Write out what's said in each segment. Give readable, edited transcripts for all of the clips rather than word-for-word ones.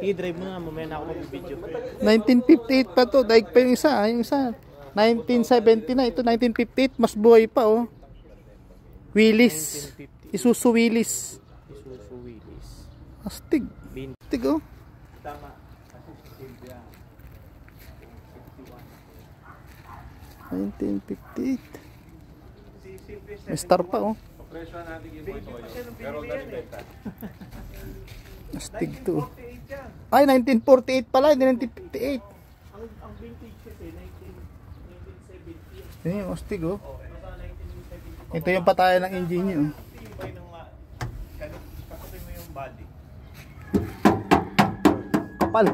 I-drive mo na, mamaya na ako mag-video. 1958 pa to, daig pa yung isa. Yung isa, 1970 na. Ito, 1958, mas buhay pa oh. Willys. Isuzu Willys. Isuzu Willys. Astig. Astig oh. Tama. 1958. May star pa oh. Astig to. Ay, 1948 pala, hindi 1958. Ang vintage kasi 1970. Yan yung astig oh. Ito yung patayan ng engine nyo. Kapatid mo yung body. Kapal.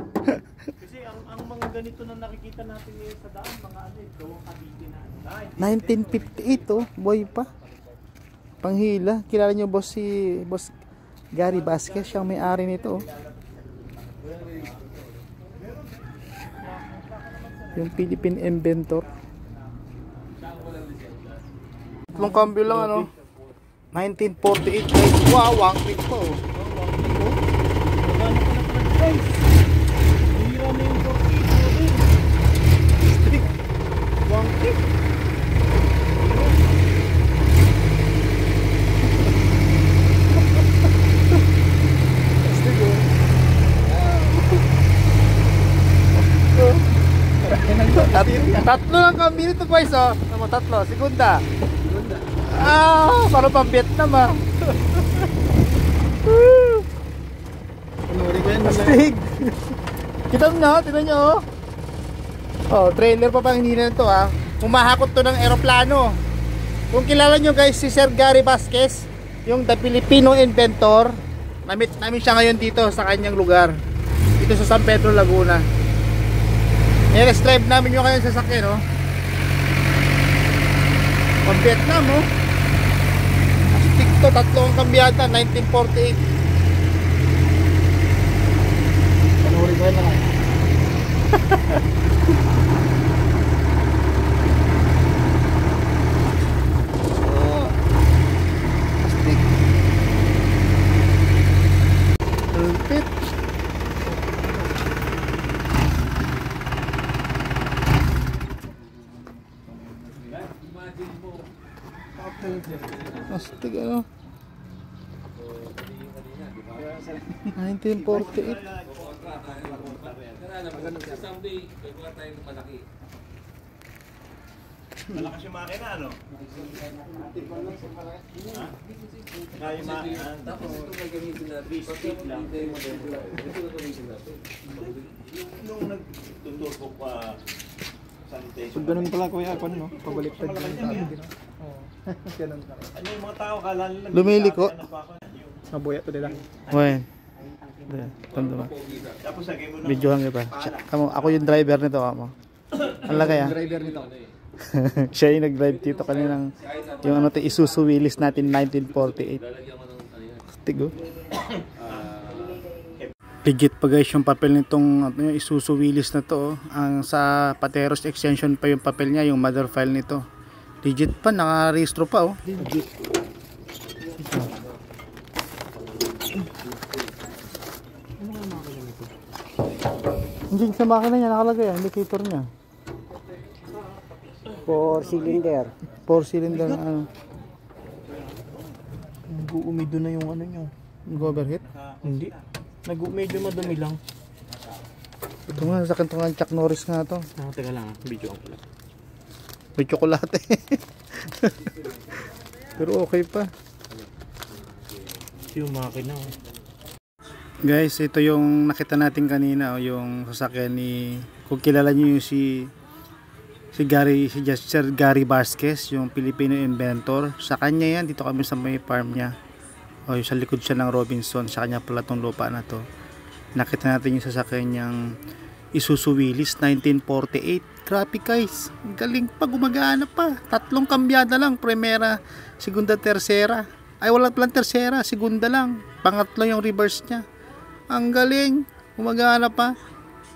Kasi ang mga ganito na nakikita natin ngayon sa daan, mga ano, gawang kabiti na. 1958 oh, boy pa. Panghila. Kilala nyo boss Boss Gary Vasquez, siyang may-ari nito oh. Yung Philippine inventor. Tatlong cambio lang ano. 1948 guys. Wow, one click pa oh. Hira na yung 48. One click. Tatlo lang kami nito guys oh. Ano, tatlo, segunda. Ah, para pang Vietnam ah. Astig. Kita mo na, tingnan nyo oh. Oh, trailer pa pang hindi na ito ah. Humahakot to ng eroplano. Kung kilala nyo guys si Sir Gary Vasquez, yung the Filipino inventor, namit namin siya ngayon dito sa kanyang lugar. Dito sa San Pedro, Laguna. I-rest drive namin yung kanyang sasakyan oh. Pang Vietnam oh. Astig to, tatlo ang kambyada, 1948. Panuri ko yan lang oh. Astig. Lupit. Astig ano. 1948. Malakas yung makina, ano? Yung makina. Tapos ito gagamitin na 3-stick lang. Nung nagtuturbo pa sanitation. Pag ganun pala kuya, ako no? Pabaliktad lang tayo. Ganun pala. Ano yung mga tao kala nila? Lumiliko. Mabuya to nila. Wen. Tanda. Tapos sagay mo na. Video hanggang pa. Ako yung driver nito kamo. Ang lagay ah. Driver nito. Siya yung nag-drive dito kaninang yung ano to Isuzu Willys natin 1948. Tigo. Legit pa guys yung papel nitong yung Isuzu Willys na to. Ang sa Pateros extension pa yung papel niya, yung mother file nito. Legit pa, naka-rehistro pa oh. Legit. Hindi sa makina niya nakalagay ang indicator niya. 4 cylinder. 4 cylinder na ano. Nag-uumido na yung ano nyo. Overheat? Hindi. Medyo madumi lang. Ito nga, sa kanto nga Chuck Norris nga to. Teka lang ah, video ko lang. May tsokolate. Pero okay pa. Yung makina oh. Guys, ito yung nakita natin kanina, yung sasakyan ni, kung kilala niyo yung si Sir Gary Vasquez, yung Filipino inventor. Sa kanya yan, dito kami sa may farm niya. O yung sa likod siya ng Robinson, sa kanya pala tong lupa na to. Nakita natin yung sasakyan niyang Isuzu Willys 1948. Grabe guys, galing pa, gumagana pa. Tatlong kambyada lang, primera, segunda, tercera. Ay wala palang tercera, segunda lang. Pangatlo yung reverse niya. Ang galing, gumagana pa.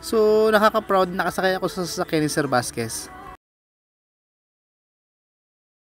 So nakaka-proud, nakasakay ako sa sasakyan ni Sir Vasquez.